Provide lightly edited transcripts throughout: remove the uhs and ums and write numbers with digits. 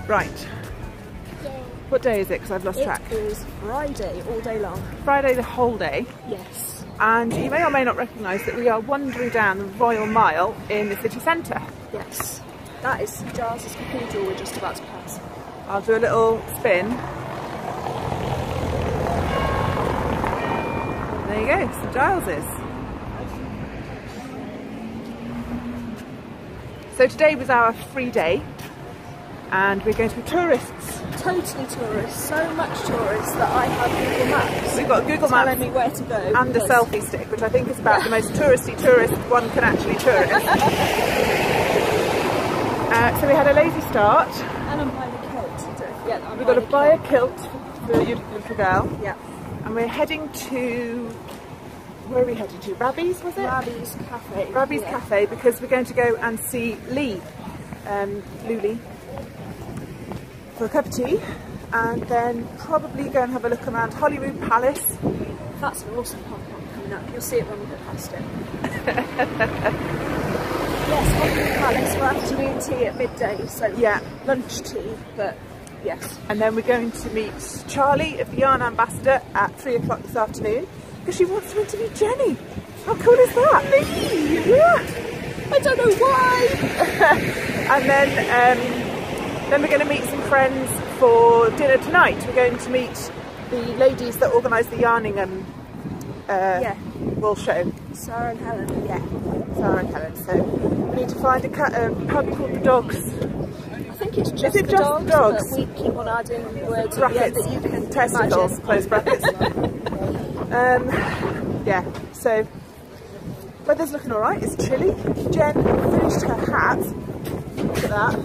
Right. What day is it? Because I've lost track. It is Friday, all day long. Friday the whole day. Yes. And you may or may not recognise that we are wandering down the Royal Mile in the city centre. Yes. That is St Giles's Cathedral we're just about to pass. I'll do a little spin. There you go, St Giles's. So today was our free day and we're going to be tourists. Totally tourists, so much tourists that I have Google Maps. We've got Google Maps telling me where to go. And a selfie stick, which I think is about the most touristy tourist one can actually tourist. So we had a lazy start. And I'm buying a kilt. Don't forget that. We've got to buy a kilt for your little girl. Yeah. And we're heading to... Where are we heading to? Rabbi's, was it? Rabbi's Cafe. Rabbi's Cafe, because we're going to go and see Lee, Luli, for a cup of tea, and then probably go and have a look around Holyrood Palace. That's an awesome pop-up coming up. You'll see it when we go past it. Yes, Holyrood Palace for afternoon tea at midday, so yeah, lunch tea, but yes. And then we're going to meet Charlie of the Yarn Ambassador at 3 o'clock this afternoon. Because she wants to interview Jenny. How cool is that? Me? Yeah. I don't know why. And then we're going to meet some friends for dinner tonight. We're going to meet the ladies that organise the yarning wool show. Sarah and Helen. Yeah, Sarah and Helen. So we need to find a pub called the Dogs. I think it's just the dogs, but we keep on adding words brackets that you can testicles, imagine. close brackets. Yeah, so weather's looking alright, it's chilly. Jen finished her hat. Look at that.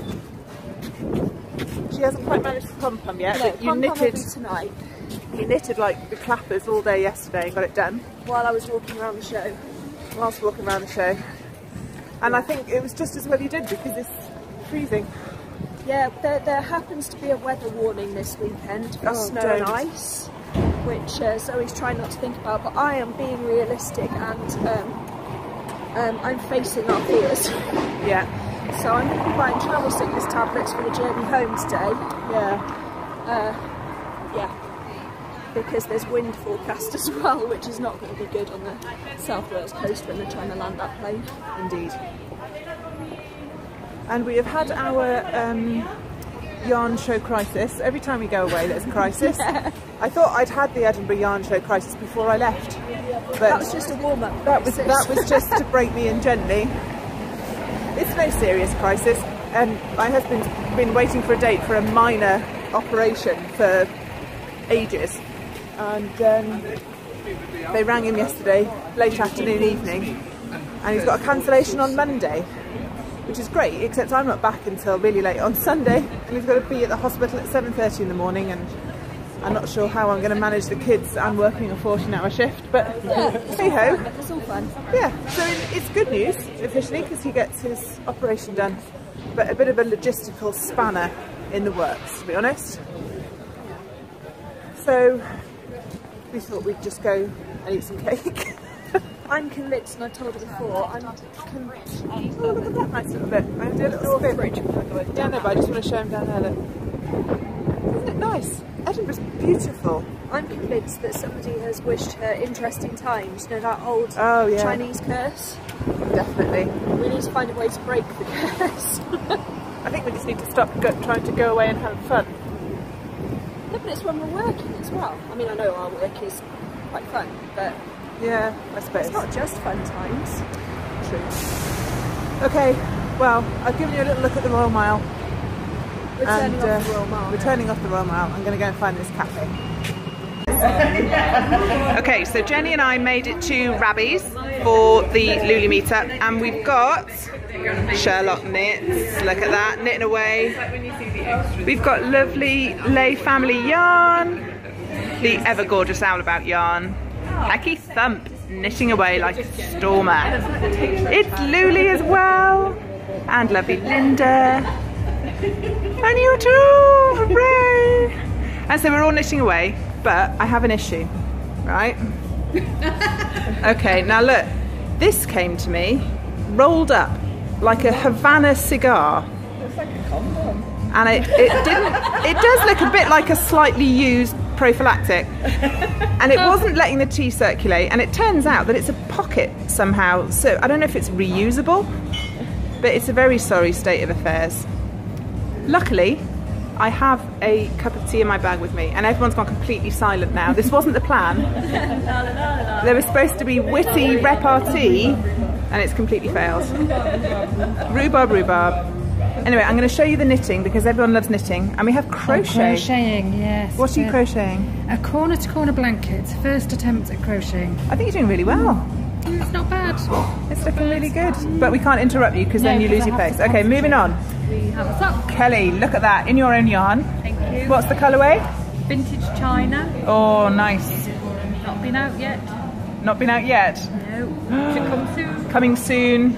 She hasn't quite managed the pom-pom yet, No, but you knitted tonight. You knitted like the clappers all day yesterday and got it done. While I was walking around the show. Whilst walking around the show. And I think it was just as well you did because it's freezing. Yeah, there happens to be a weather warning this weekend for snow and ice, which Zoe's trying not to think about, but I am being realistic and I'm facing our fears. Yeah. So I'm going to be buying travel sickness tablets for the journey home today. Yeah. Yeah. Because there's wind forecast as well, which is not going to be good on the South Wales coast when they're trying to land that plane. Indeed. And we have had our yarn show crisis. Every time we go away there's a crisis. Yeah. I thought I'd had the Edinburgh yarn show crisis before I left. But that was just a warm-up. That was just to break me in gently. It's no serious crisis. My husband's been waiting for a date for a minor operation for ages. And they rang him yesterday, late afternoon, evening, and he's got a cancellation on Monday, which is great, except I'm not back until really late on Sunday, and he's got to be at the hospital at 7:30 in the morning, and I'm not sure how I'm going to manage the kids and working a 14-hour shift, but hey ho. It's all fun. Yeah, so it's good news officially because he gets his operation done, but a bit of a logistical spanner in the works, to be honest. So we thought we'd just go and eat some cake. I'm convinced, and I've told her before, I'm convinced. Oh, look at that nice little bit. I'm going to do a little spin. Yeah, no, but I just want to show him down there, look. Isn't it nice? Edinburgh's beautiful. I'm convinced that somebody has wished her interesting times. You know that old Chinese curse? Definitely. We need to find a way to break the curse. I think we just need to stop trying to go away and have fun. No, but it's when we're working as well. I mean, I know our work is quite fun, but yeah, I suppose. It's not just fun times. True. Okay, well, I've given you a little look at the Royal Mile. We're turning off the Royal Mile. We're turning off the Royal Mile. I'm going to go and find this cafe. Okay, so Jenny and I made it to Rabbi's for the Luli meetup, and we've got Sherlock knits. Look at that, knitting away. We've got lovely Lay Family yarn, the ever gorgeous Owl About yarn, Becky Thump knitting away like a stormer. It's Luli as well, and lovely Linda, and you too, hooray! And so we're all knitting away, but I have an issue, right? Okay, now look, this came to me rolled up like a Havana cigar. It's like a condom. and it does look a bit like a slightly used prophylactic, and it wasn't letting the tea circulate, and it turns out that it's a pocket somehow, so I don't know if it's reusable, but it's a very sorry state of affairs. Luckily I have a cup of tea in my bag with me, and everyone's gone completely silent now. This wasn't the plan. There was supposed to be witty repartee, and it's completely failed. Rhubarb, rhubarb. Anyway, I'm going to show you the knitting because everyone loves knitting, and we have crochet. Oh, crocheting, yes. What are you crocheting? A corner-to-corner blanket. First attempt at crocheting. I think you're doing really well. It's not bad. It's looking really good. But we can't interrupt you because then you lose your place. Okay, moving on. We have a sock. Kelly, look at that, in your own yarn. Thank you. What's the colourway? Vintage China. Oh, nice. Not been out yet. Not been out yet? No. Should come soon. Coming soon.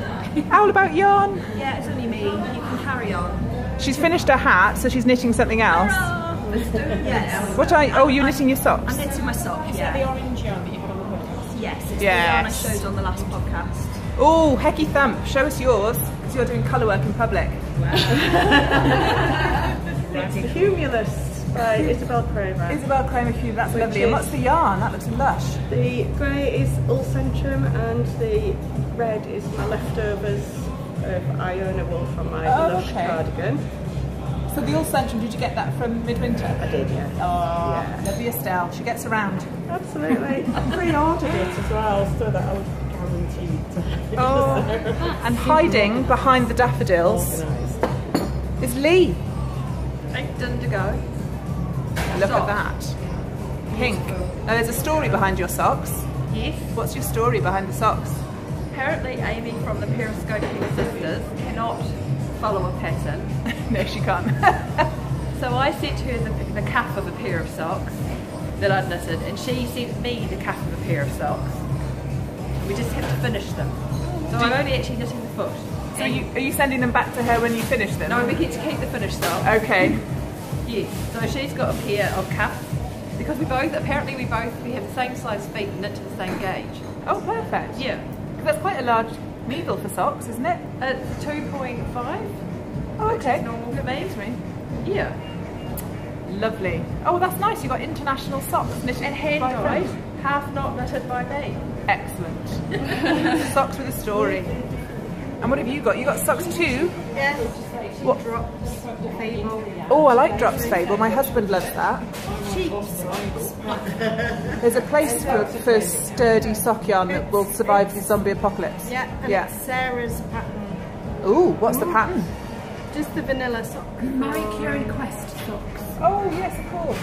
Owl about yarn? Yeah, it's only me. You can carry on. She's finished her hat, so she's knitting something else. Yes. What are you? Oh, you're knitting your socks? I'm knitting my sock, yeah. The orange yarn that you had on the podcast? Yes, it's the yarn I showed on the last podcast. Oh, Hecky Thump, show us yours, because you're doing colour work in public. It's Cumulus by Isabel Kramer. Isabel Kramer Cube, that's lovely. And what's the yarn? That looks lush. The grey is All Centrum and the red is my leftovers of Iona wool from my Lush cardigan. So the All Centrum, did you get that from Midwinter? I did, yeah. Oh, yeah. lovely Estelle, she gets around. Absolutely. I pre-ordered it as well so that I would guarantee to. Oh, and hiding behind the daffodils is Lee. Done to go. Look at that. Pink. Now there's a story behind your socks. Yes. What's your story behind the socks? Apparently Amy from the Periscoping Sisters cannot follow a pattern. No, she can't. So I sent her the calf of a pair of socks that I'd knitted, and she sent me the calf of a pair of socks. We just have to finish them. So I'm only actually knitting the foot. So are you sending them back to her when you finish them? No, we get to keep the finished sock. Okay. Yes. So she's got a pair of cuffs because we have the same size feet and knit to the same gauge. Oh, perfect. Yeah. Because that's quite a large needle for socks, isn't it? 2.5. Oh, okay. Which is normal for me. Yeah. Lovely. Oh, that's nice. You've got international socks knitted And hand by dyed, friends. half not knitted by me. Excellent. Socks with a story. And what have you got? You got socks too? Yeah. What? Drops, Fable. Oh, I like Drops Fable. My husband loves that. Cheap socks. There's a place for sturdy sock yarn that will survive the zombie apocalypse. Yeah, and Yeah. it's Sarah's pattern. Ooh, what's the pattern? Just the vanilla sock. Marie Curie Quest socks. Oh, yes, of course.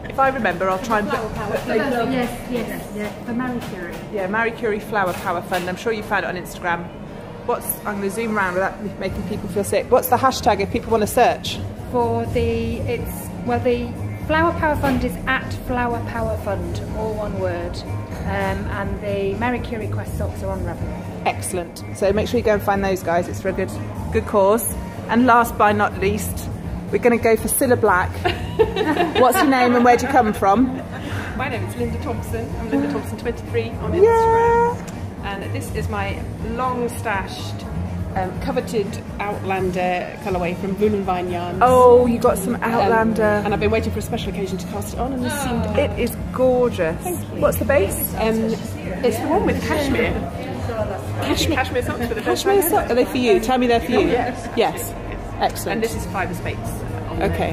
If I remember, I'll try and put Yes, for Marie Curie. yeah, Marie Curie Flower Power Fund. I'm sure you found it on Instagram. I'm going to zoom around without making people feel sick. What's the hashtag if people want to search? For the Flower Power Fund is at Flower Power Fund, all one word. And the Marie Curie Quest socks are on Ravelry. Excellent. So make sure you go and find those guys. It's for a good cause. And last but not least, we're going to go for Cilla Black. What's your name and where do you come from? My name is Linda Thompson. I'm Linda Thompson 23 on Instagram. Yeah. And this is my long stashed, coveted Outlander colourway from Wool&Vine Yarns. Oh, you got some Outlander. And I've been waiting for a special occasion to cast it on, and this seemed It is gorgeous. What's the base? it's the one with cashmere. Cashmere socks for the first Cashmere time. socks? Are they for you? Tell me they're for you. Yes. Yes. Excellent. And this is fibre space. Okay.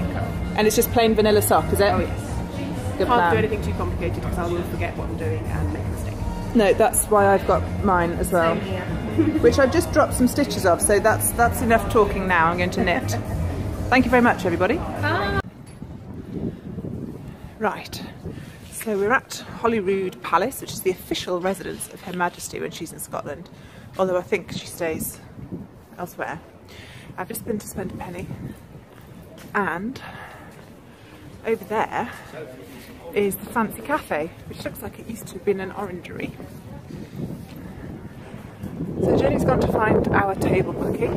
And it's just plain vanilla sock, is it? Oh yes. Good Can't plan. do anything too complicated because I will forget what I'm doing and make a mistake. No, that's why I've got mine as well. Which I've just dropped some stitches of, so that's enough talking now. I'm going to knit. Thank you very much, everybody. Bye. Right, so we're at Holyrood Palace, which is the official residence of Her Majesty when she's in Scotland, although I think she stays elsewhere. I've just been to spend a penny, and over there is the fancy cafe, which looks like it used to have been an orangery. So Jenny's gone to find our table booking.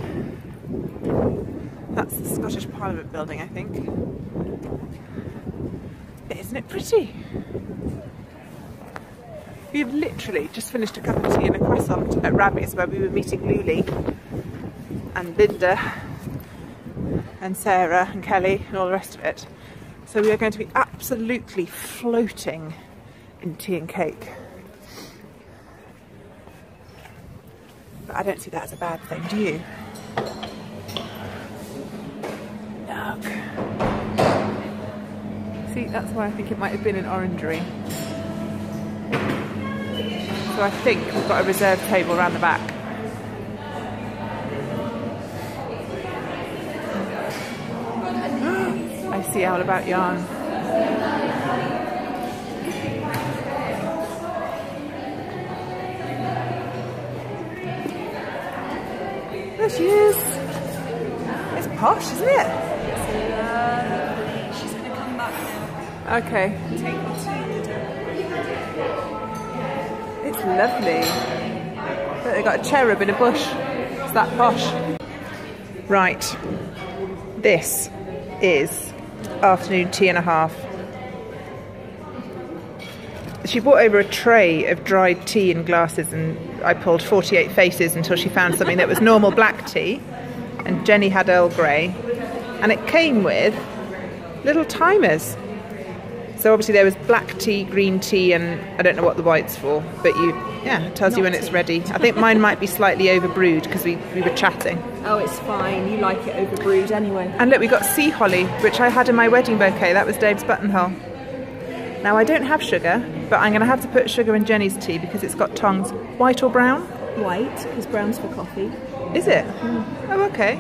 That's the Scottish Parliament building, I think. Isn't it pretty? We've literally just finished a cup of tea and a croissant at Rabbit's, where we were meeting Luli and Linda and Sarah and Kelly and all the rest of it. So we are going to be absolutely floating in tea and cake. But I don't see that as a bad thing, do you? Look. See, that's why I think it might have been an orangery. So I think we've got a reserved table around the back. I see All About Yarn. There she is. It's posh, isn't it? She's going to come back now. Okay. Take me to It's lovely. Look, they've got a cherub in a bush. It's that posh. Right. This is afternoon tea and a half. She brought over a tray of dried tea in glasses, and I pulled 48 faces until she found something that was normal black tea, and Jenny had Earl Grey, and it came with little timers. So obviously there was black tea, green tea, and I don't know what the white's for, but it tells you when it's ready. I think mine might be slightly overbrewed because we were chatting. Oh, it's fine. You like it overbrewed anyway. And look, we got sea holly, which I had in my wedding bouquet. That was Dave's buttonhole. Now I don't have sugar, but I'm going to have to put sugar in Jenny's tea because it's got tongs. White or brown? White, because brown's for coffee. Is it? Oh, okay.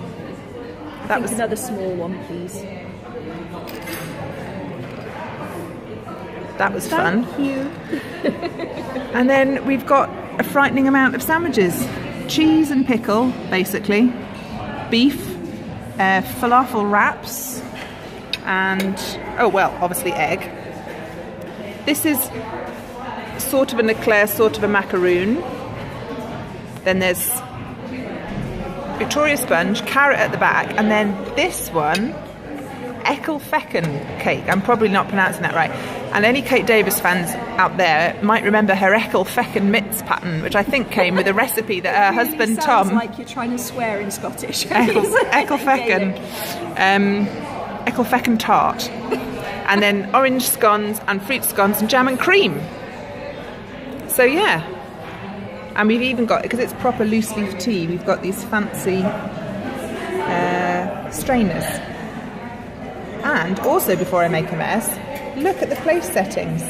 That was another small one, please. That was fun. Thank you. And then we've got a frightening amount of sandwiches. Cheese and pickle, basically. Beef, falafel wraps, and, oh well, obviously egg. This is sort of an eclair, sort of a macaroon. Then there's Victoria sponge, carrot at the back, and then this one, Eckelfecken cake. I'm probably not pronouncing that right. And any Kate Davis fans out there might remember her Eckelfecken mitts pattern, which I think came with a recipe that her husband Tom... Sounds like you're trying to swear in Scottish. Eckelfecken. Eckelfecken tart. And then orange scones and fruit scones and jam and cream. So yeah. And we've even got, because it's proper loose leaf tea, we've got these fancy strainers. And also, before I make a mess, look at the place settings.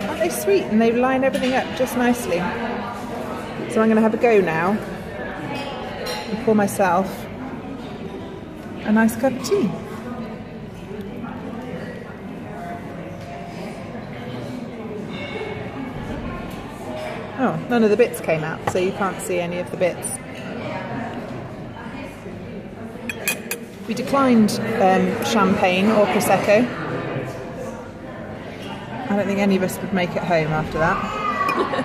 Aren't they sweet? And they line everything up just nicely. So I'm going to have a go now and pour myself a nice cup of tea. Oh, none of the bits came out, so you can't see any of the bits. We declined champagne or Prosecco. I don't think any of us would make it home after that.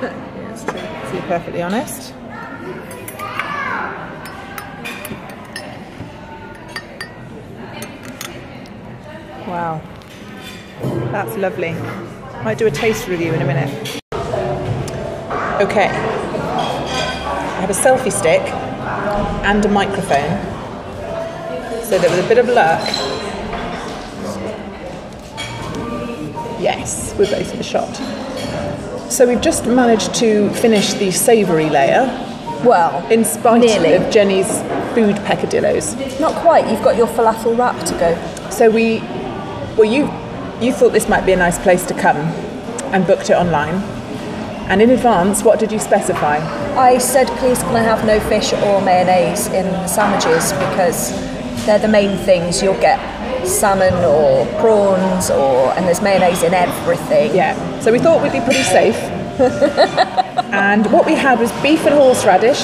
That's true. To be perfectly honest. Wow, that's lovely. Might do a taste review in a minute. Okay, I have a selfie stick and a microphone, so that with a bit of luck, yes, we're both in the shot. So we've just managed to finish the savoury layer. Well, in spite nearly. Of Jenny's food peccadillos. Not quite, you've got your falafel wrap to go. So you thought this might be a nice place to come and booked it online. And in advance, what did you specify? I said, please can I have no fish or mayonnaise in the sandwiches, because they're the main things. You'll get salmon or prawns, and there's mayonnaise in everything. Yeah, so we thought we'd be pretty safe. And what we had was beef and horseradish.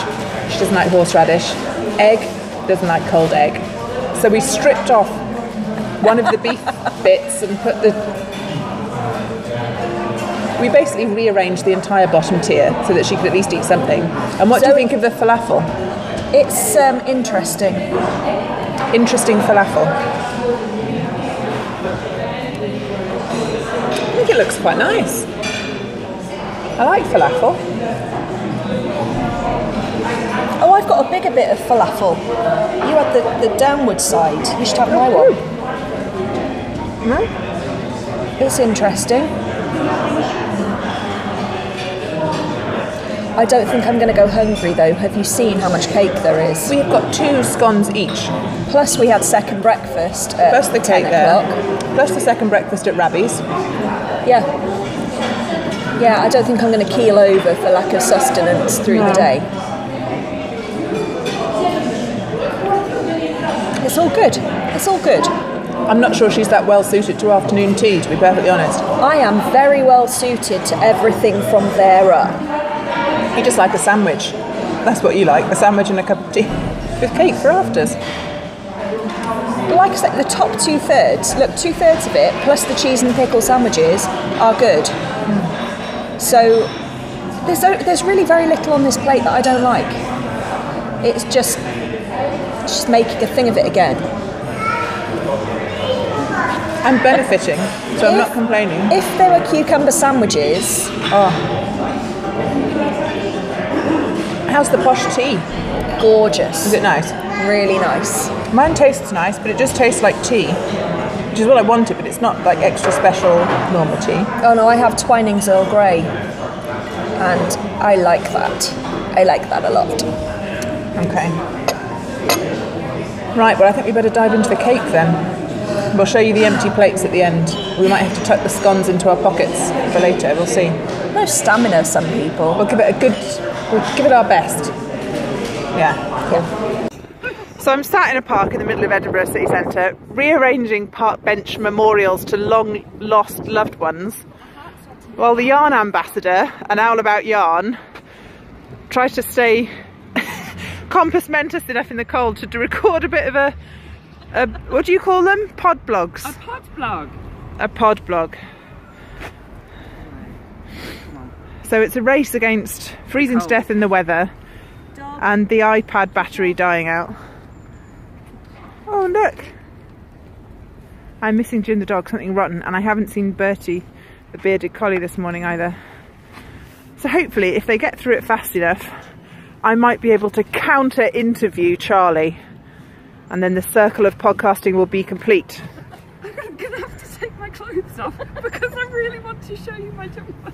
She doesn't like horseradish. Egg, doesn't like cold egg. So we stripped off one of the beef bits and put we basically rearranged the entire bottom tier so that she could at least eat something. And what do you think of the falafel? It's interesting. Interesting falafel. I think it looks quite nice. I like falafel. Oh, I I've got a bigger bit of falafel. You had the downward side. You should have my one. No? It's interesting. I don't think I'm going to go hungry though. Have you seen how much cake there is? We've got 2 scones each. Plus we had second breakfast at Plus the 10 cake there. o'clock. Plus the second breakfast at Rabbie's. Yeah. Yeah, I don't think I'm going to keel over for lack of sustenance through the day. It's all good. It's all good. I'm not sure she's that well suited to afternoon tea, to be perfectly honest. I am very well suited to everything from there up. You just like a sandwich. That's what you like, a sandwich and a cup of tea with cake for afters. Like I said, the top 2/3, look, 2/3 of it, plus the cheese and pickle sandwiches, are good. So there's really very little on this plate that I don't like. It's just making a thing of it again. I'm benefiting, so I'm not complaining. If there were cucumber sandwiches... Oh. How's the posh tea? Gorgeous. Is it nice? Really nice. Mine tastes nice, but it just tastes like tea, which is what I wanted, but it's not like extra special normal tea. Oh no, I have Twinings Earl Grey, and I like that. I like that a lot. Okay. Right, well I think we better dive into the cake then. We'll show you the empty plates at the end. We might have to tuck the scones into our pockets for later, we'll see. No stamina, some people. We'll give it our best. Yeah, cool. So I'm sat in a park in the middle of Edinburgh city centre, rearranging park bench memorials to long lost loved ones, while the yarn ambassador, an owl about yarn, tries to stay compos mentis enough in the cold to record a bit of a what do you call them? Pod blogs? A pod blog. A pod blog. So it's a race against freezing to death in the weather and the iPad battery dying out. Oh look! I'm missing Jim the dog, something rotten, and I haven't seen Bertie, the bearded collie, this morning either. So hopefully if they get through it fast enough, I might be able to counter interview Charlie, and then the circle of podcasting will be complete. I'm gonna have to take my clothes off because I really want to show you my jumper.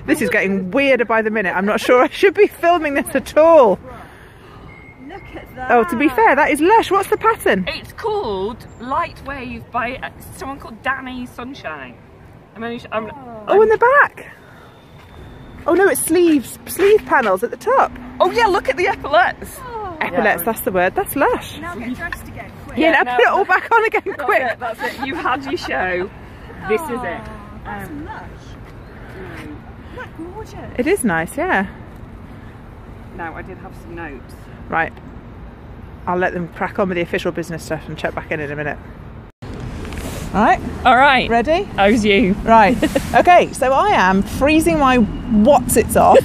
This is getting weirder by the minute. I'm not sure I should be filming this at all. Look at that. Oh, to be fair, that is lush. What's the pattern? It's called Lightwave by someone called Danny Sunshine. Oh, in the back. Oh no, it's sleeve panels at the top. Oh yeah, look at the epaulets. Epaulets, that's the word. That's lush. Now get dressed again, quick. Yeah, now put it all back on again, quick. That's it. You've had your show. This is it. That's lush. Isn't that gorgeous? It is nice, yeah. Now, I did have some notes. Right. I'll let them crack on with the official business stuff and check back in a minute. Alright, All right. ready? How's you? Right. Okay, so I am freezing my whatsits off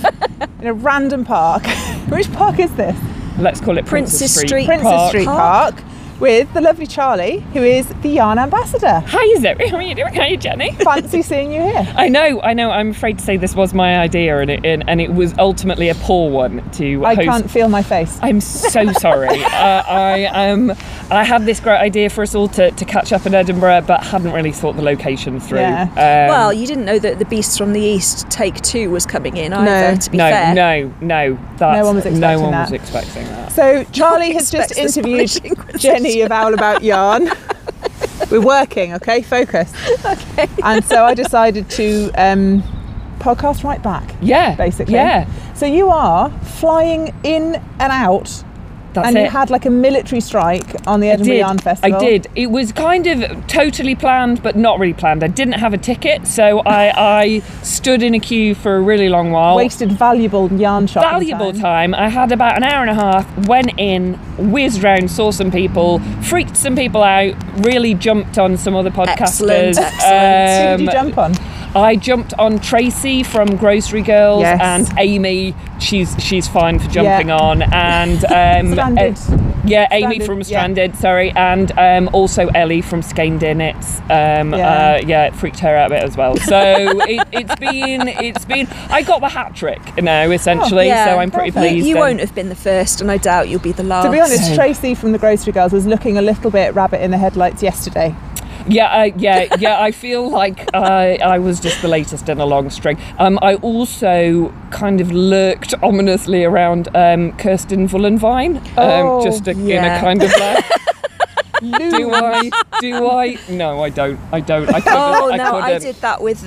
in a random park. Which park is this? Let's call it Princess Street Princess Street Park. With the lovely Charlie, who is the yarn ambassador. Hi Zoe, how are you doing? How are you, Jenny? Fancy seeing you here. I know. I'm afraid to say this was my idea, and it was ultimately a poor one to I host. can't feel my face. I'm so sorry. I had this great idea for us all to catch up in Edinburgh, but hadn't really thought the location through. Yeah. Well, you didn't know that the Beast from the East Take 2 was coming in either, to be fair. No. No one was expecting No one that. was expecting that. So Charlie has just expects the interviewed Spanish Inquisition. Jenny of Owl About Yarn. We're working, okay? Focus. Okay. And so I decided to podcast right back. Yeah. Basically. Yeah. So you are flying in and out. That's and it. you had like a military strike on the Edinburgh Yarn Festival. I did. It was kind of totally planned, but not really planned. I didn't have a ticket, so I stood in a queue for a really long while. Wasted valuable yarn shopping Valuable time. I had about an hour and a half, went in, whizzed round, saw some people, freaked some people out, really jumped on some other podcasters. Excellent. Who did you jump on? I jumped on Tracy from Grocery Girls, Yes. and Amy, she's fine for jumping on, and Standard Yeah, Amy from Stranded, sorry, and also Ellie from Skane Knits. It freaked her out a bit as well. So it's been. I got the hat trick now, essentially. So I'm pretty pleased. You won't have been the first, and I doubt you'll be the last. To be honest, Tracy from the Grocery Girls was looking a little bit rabbit in the headlights yesterday. I feel like I was just the latest in a long string. I also kind of lurked ominously around Kirsten Vullenvine, in a kind of like. Do I? No, I don't. I couldn't. I did that with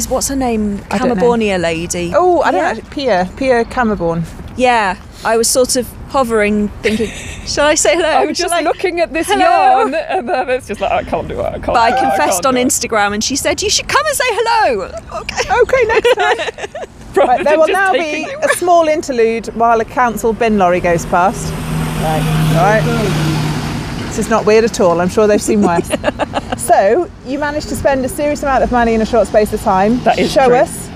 what's her name? Camabornia lady. Oh, I don't know. Pia Camaborn. Yeah, I was sort of hovering, thinking, shall I say hello? I was just looking at this yarn, and then it's just like, I can't do it. But I confessed on Instagram, and she said, you should come and say hello. Okay, next time. Right, there will now be a small interlude while a council bin lorry goes past. Right. This is not weird at all. I'm sure they've seen worse. So, you managed to spend a serious amount of money in a short space of time. That is Show true. us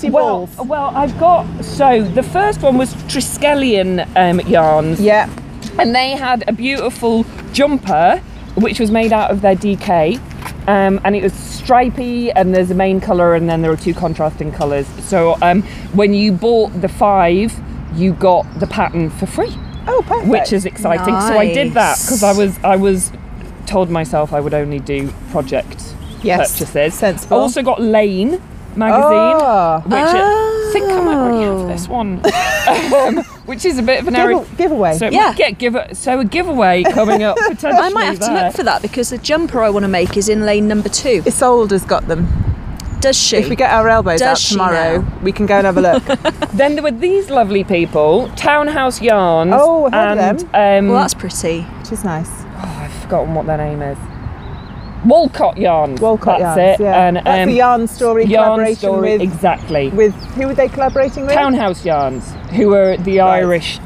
your balls. Well, I've got, so the first one was Triskelion yarns. Yeah. And they had a beautiful jumper, which was made out of their DK. And it was stripy, and there's a main colour, and then there are two contrasting colours. So when you bought the 5, you got the pattern for free. Oh, perfect. Which is exciting. Nice. So I did that because I was told myself I would only do project purchases. Sensible. I also got Lane magazine, which I think I might already have this one, which is a bit of an giveaway. So a giveaway coming up potentially. I might have to look for that because the jumper I want to make is in lane number 2. Isolde's got them. Does she? If we get our elbows out tomorrow, we can go and have a look. Then there were these lovely people, Townhouse Yarns. Oh, I heard of them. Well, that's pretty. Which is nice. Oh, I've forgotten what their name is. Walcott Yarns. Walcott That's Yarns, it. yeah. And, that's the Yarn Story collaboration with... Exactly. With, who were they collaborating with? Townhouse Yarns, who are the Irish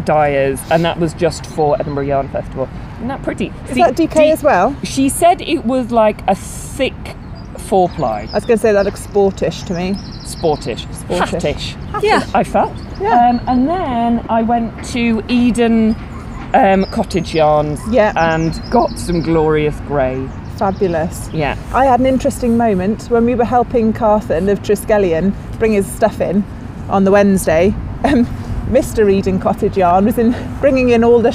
dyers, and that was just for Edinburgh Yarn Festival. Isn't that pretty? Is that DK as well? She said it was like a thick 4-ply. I was going to say that looks sportish to me. Sportish. Hattish. Yeah. I felt. Yeah. And then I went to Eden Cottage Yarns and got some glorious grey. Fabulous. Yeah. I had an interesting moment when we were helping Carthen of Triskelion bring his stuff in on the Wednesday. Mr. Eden Cottage Yarn was bringing in all the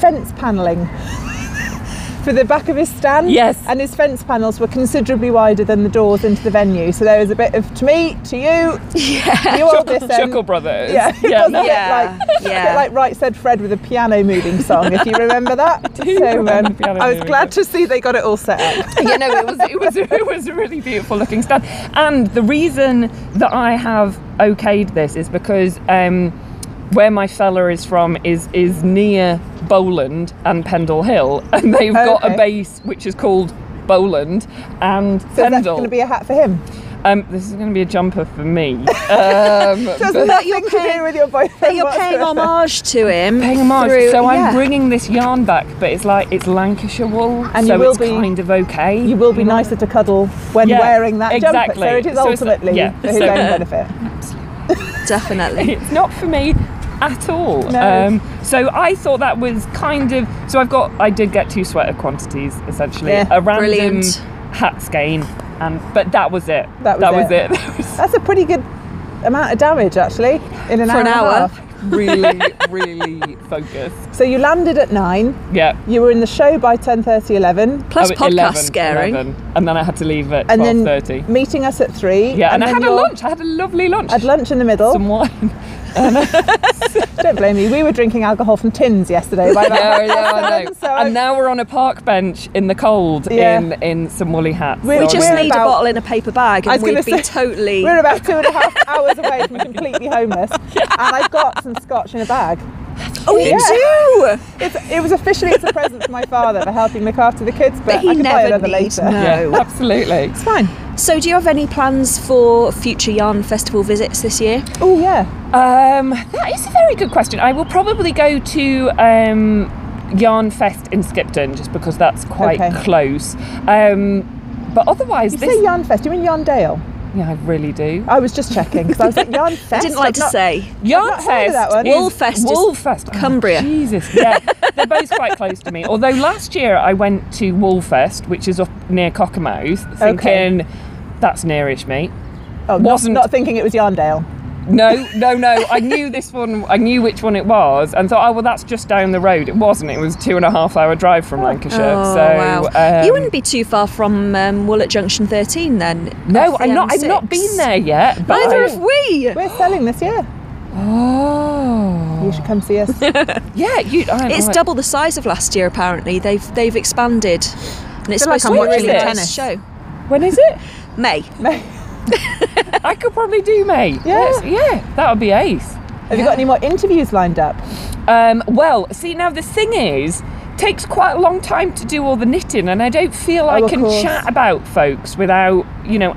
fence panelling for the back of his stand. Yes. And his fence panels were considerably wider than the doors into the venue. So there was a bit of, to me, to you, you all this Chuckle Brothers. Yeah. It was a bit like Right Said Fred with a piano moving song, if you remember that. I was glad to see they got it all set up. It was a really beautiful looking stand. And the reason that I have okayed this is because where my fella is from is near Bowland and Pendle Hill, and they've got a base which is called Bowland and So Pendle. that's going to be a hat for him? This is going to be a jumper for me. Doesn't that you're paying with your boyfriend? But you're paying homage to him. Paying homage. So I'm bringing this yarn back, but it's Lancashire wool, and so it's kind of okay. You will be nicer to cuddle when wearing that jumper. So it is ultimately for his own benefit. Definitely. It's not for me at all. No. So I thought that was kind of. So I did get 2 sweater quantities essentially. A random hat skein, but that was it. That was it. That's a pretty good amount of damage actually in an hour and a half. Really, really focused. So you landed at 9. Yeah. You were in the show by 10:30, 11. Plus podcast scaring. 11, and then I had to leave at 12:30. And then meeting us at 3. Yeah, and I had a lunch. I had a lovely lunch. Had lunch in the middle. Some wine. Don't blame me. We were drinking alcohol from tins yesterday. I know. And now we're on a park bench in the cold in some woolly hats. We just need a bottle in a paper bag, and we'd be totally. We're about 2.5 hours away from completely homeless, and I've got some scotch in a bag. Oh, you do? It was officially a present to my father for helping look after the kids, but he I can buy never another needs later. no. Yeah, absolutely. It's fine. So, do you have any plans for future yarn festival visits this year? Oh yeah. That is a very good question. I will probably go to Yarn Fest in Skipton just because that's quite close. But otherwise, you say Yarn Fest. You mean Yarndale? Yeah, I really do. I was just checking because I was like, Yarn Fest. I didn't like to say. Yarn Fest. that one. Woolfest. Cumbria. Oh, Jesus. Yeah, they're both quite close to me. Although last year I went to Woolfest, which is up near Cockermouth, thinking that's nearish me. Oh, not thinking it was Yarndale. No. I knew this one. I knew which one it was, and thought, oh well, that's just down the road. It wasn't. It was 2.5 hour drive from Lancashire. Oh, so wow. You wouldn't be too far from Woolwich Junction 13 then. No, I'm not. I've not been there yet. But Neither have we. We're selling this year. Oh, you should come see us. Yeah, it's double the size of last year. Apparently, they've expanded, and it's supposed to be a really intense show. When is it? May. I could probably do May. Yeah, that would be ace. Have you got any more interviews lined up? Well, see, now the thing is, it takes quite a long time to do all the knitting, and I don't feel I can chat about folks without,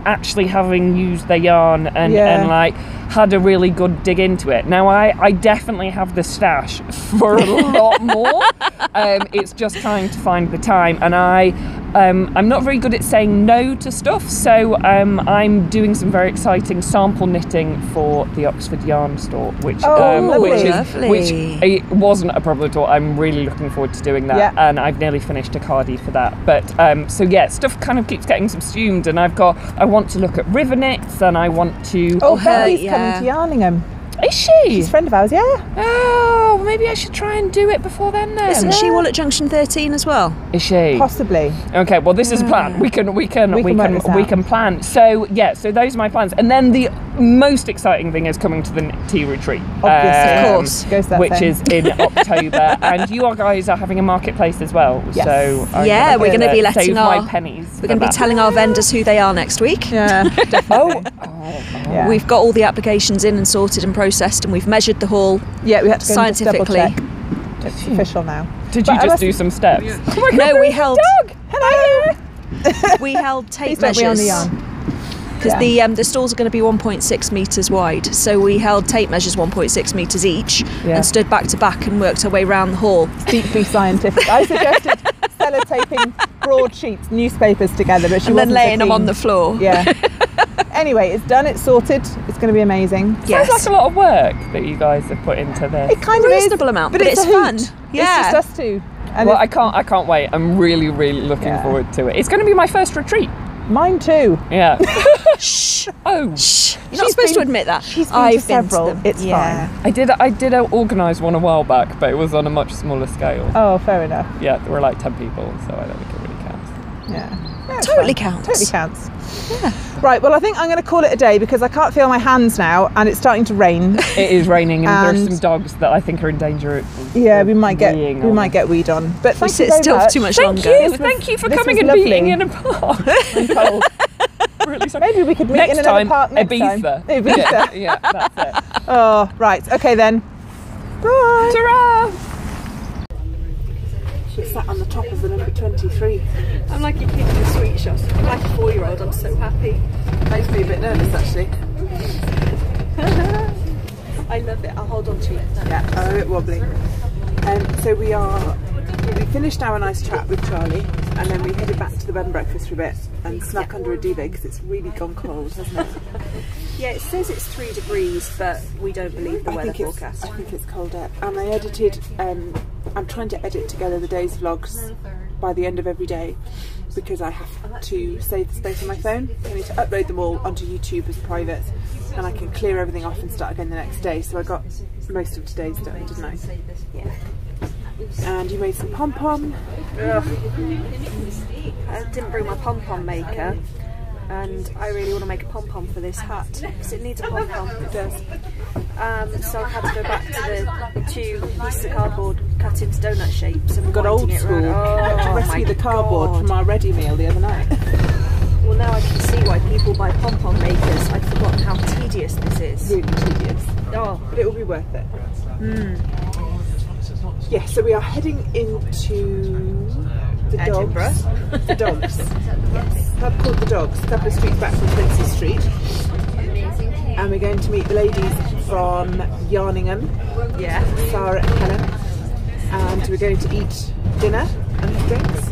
actually having used their yarn and like had a really good dig into it. Now, I definitely have the stash for a lot more. It's just trying to find the time, and I'm not very good at saying no to stuff, so I'm doing some very exciting sample knitting for the Oxford Yarn store, which it wasn't a problem at all. I'm really looking forward to doing that, and I've nearly finished a cardie for that. But so yeah, stuff kind of keeps getting subsumed, and I want to look at river knits, and I want to. Oh, Betty's coming to Yarningham. Is she? She's a friend of ours, yeah. Oh, maybe I should try and do it before then. Isn't she Woolwich Junction 13 as well? Is she? Possibly. Okay, well this is a plan. We can plan. So yeah, so those are my plans. And then the most exciting thing is coming to the tea retreat. Obviously, of course. Goes that which thing. is in October, and you guys are having a marketplace as well. Yes. So we're going to be letting save my pennies. We're going to be telling our vendors who they are next week. Yeah, definitely. Yeah. We've got all the applications in and sorted and processed, and we've measured the hall. Yeah, we had to go scientifically. And just double check. It's official now. Did you just do some steps? Yeah. Oh my God, no, we held. Dog. Hello. We held tape Please don't be on the measures. yarn. Because the stalls are going to be 1.6 metres wide, so we held tape measures 1.6 metres each and stood back to back and worked our way around the hall. It's deeply scientific. I suggested sellotaping broadsheets, newspapers together, but she wasn't then laying so them on the floor. Yeah. Anyway, it's done, it's sorted, it's going to be amazing. Sounds like a lot of work that you guys have put into this. It kind of is. A reasonable amount, but it's fun. Yeah. It's just us two. And well, I can't wait. I'm really looking forward to it. It's going to be my first retreat. Mine too. Yeah. Shh. Oh. Shh. You're not supposed to admit that. I've been to several. It's fine. I did organise one a while back, but it was on a much smaller scale. Oh, fair enough. Yeah, there were like 10 people, so I don't think it really counts. Yeah. Totally counts. Totally counts. Yeah. Right, well I think I'm going to call it a day because I can't feel my hands now and it's starting to rain. It is raining and there's some dogs that I think are in danger of we might get weed on. But we sit still for too much longer. Thank you for coming and being in a park. And cold. Really sorry. Maybe we could meet in another park next time. Ibiza. Yeah, that's it. Oh, right. Okay then. Bye. Ta-ra! She's sat on the top of the number 23. I'm like a kid in a sweet shop. I'm like a 4-year-old. I'm so happy. Makes me a bit nervous actually. I love it. I'll hold on to it. Yeah, a bit wobbly. So we finished our nice chat with Charlie and then we headed back to the bed and breakfast for a bit and snuck under a duvet because it's really gone cold, hasn't it? Yeah, it says it's 3 degrees, but we don't believe the weather forecast. I think it's colder. And I edited, I'm trying to edit together the day's vlogs by the end of every day because I have to save the space on my phone. I need to upload them all onto YouTube as private and I can clear everything off and start again the next day. So I got most of today's done, didn't I? Yeah. And you made some pom-pom. I didn't bring my pom-pom maker and I really want to make a pom-pom for this hat because it needs a pom-pom. It does. So I've had to go back to the 2 pieces of cardboard cut into donut shapes and got old school. To rescue the cardboard from our ready meal the other night. Well, now I can see why people buy pom-pom makers. I've forgotten how tedious this is. Really tedious. Oh, but it will be worth it. Yeah, so we are heading into the Edinburgh. Dogs. The Dogs. Yes. Pub called The Dogs, a couple of streets back from Princes Street. Amazing. And we're going to meet the ladies from Yarningham. Yeah. Sarah and Helen. And we're going to eat dinner and drinks.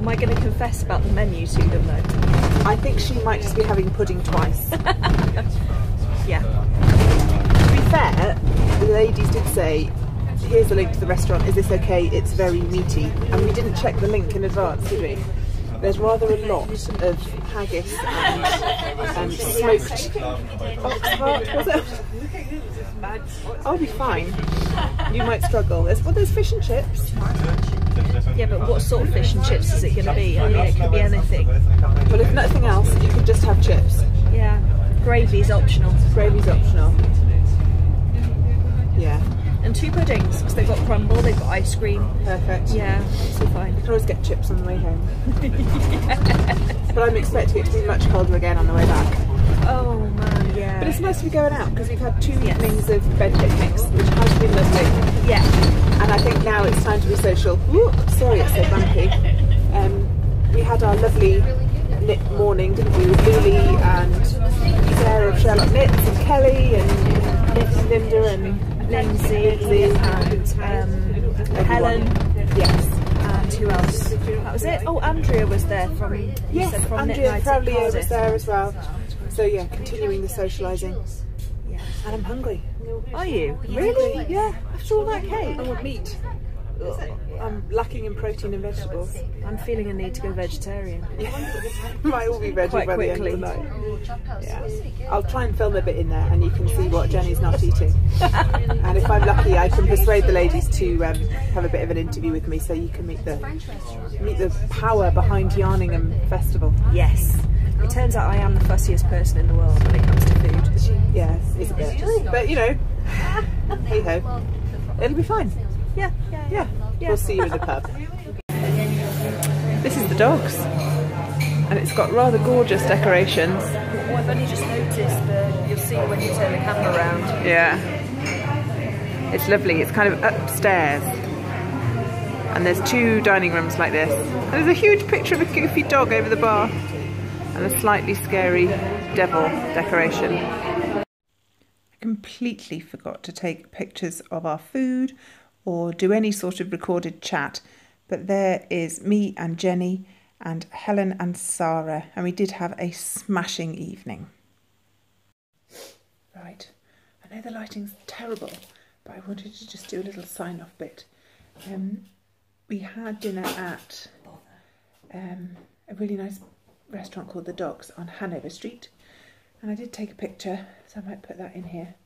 Am I going to confess about the menu to them though? I think she might just be having pudding twice. Yeah. To be fair, the ladies did say, here's the link to the restaurant, is this okay? It's very meaty. And we didn't check the link in advance, did we? There's rather a lot of haggis and smoked ox heart, was it? I'll be fine. You might struggle. There's fish and chips. Yeah, but what sort of fish and chips is it going to be? I mean, it could be anything. Well, if nothing else, you could just have chips. Yeah. Gravy's optional. Gravy's optional. Yeah. And 2 puddings, because they've got crumble, they've got ice cream. Perfect. Yeah, so fine. You can always get chips on the way home. But I'm expecting it to be much colder again on the way back. Oh man, yeah. But it's nice to be going out because we've had 2 evenings of bed picnics, which has been lovely. Yeah. And I think now it's time to be social. Ooh, sorry, it's so bumpy. We had our lovely knit morning, didn't we, with Lily and Sarah of Sherlock Knits and Kelly and Linda and Lindsay and Helen. Yes. And who else? That was it. Oh, Andrea was there from Andrea Knit Night Crowley at was Cardiff. there as well. So yeah, continuing the socialising. Yeah. And I'm hungry. Are you? Really? Yeah. After all that cake. I want meat. I'm lacking in protein and vegetables. I'm feeling a need to go vegetarian. Might all be veggie Quite by quickly. the end of the night. Yeah. I'll try and film a bit in there and you can see what Jenny's not eating. And if I'm lucky, I can persuade the ladies to have a bit of an interview with me so you can meet the power behind Yarningham Festival. Yes. It turns out I am the fussiest person in the world when it comes to food. Yeah, it's a bit. But you know, hey ho, it'll be fine. Yeah. We'll see you in the pub. This is the dogs, and it's got rather gorgeous decorations. Well, I've only just noticed you'll see when you turn the camera around. Yeah, it's lovely. It's kind of upstairs, and there's 2 dining rooms like this. And there's a huge picture of a goofy dog over the bar, and a slightly scary devil decoration. I completely forgot to take pictures of our food or do any sort of recorded chat, but there is me and Jenny and Helen and Sarah, and we did have a smashing evening. Right, I know the lighting's terrible, but I wanted to just do a little sign-off bit. We had dinner at a really nice restaurant called The Docks on Hanover Street, and I did take a picture, so I might put that in here.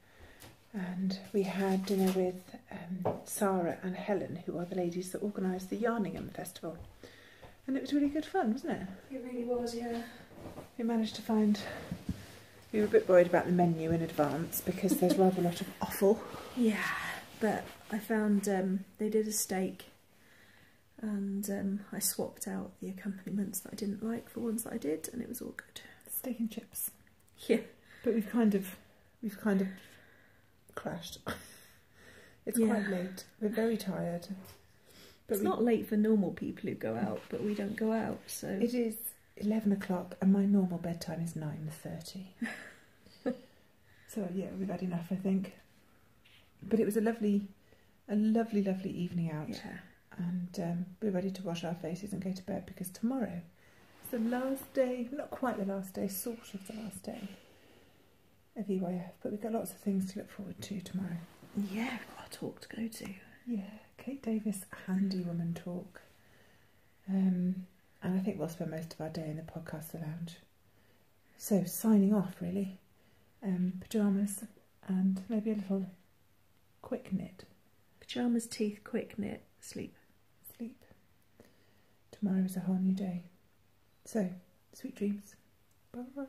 And we had dinner with Sarah and Helen, who are the ladies that organised the Yarningham Festival. And it was really good fun, wasn't it? It really was, yeah. We managed to find... We were a bit worried about the menu in advance because there's rather a lot of offal. Yeah, but I found they did a steak and I swapped out the accompaniments that I didn't like for ones that I did, and it was all good. Steak and chips. Yeah. But we've kind of crashed. It's quite late. We're very tired. But it's not late for normal people who go out, but we don't go out, so... It is 11 o'clock and my normal bedtime is 9:30. So yeah, we've had enough, I think. But it was a lovely evening out. Yeah. And we're ready to wash our faces and go to bed because tomorrow is the last day, not quite the last day, sort of the last day of EYF, but we've got lots of things to look forward to tomorrow. Yeah, we've got a talk to go to. Yeah, Kate Davis Handy Woman talk. And I think we'll spend most of our day in the podcast lounge. So signing off really. Pyjamas and maybe a little quick knit. Pyjamas, teeth, quick knit, sleep. Sleep. Tomorrow is a whole new day. So, sweet dreams. Bye bye.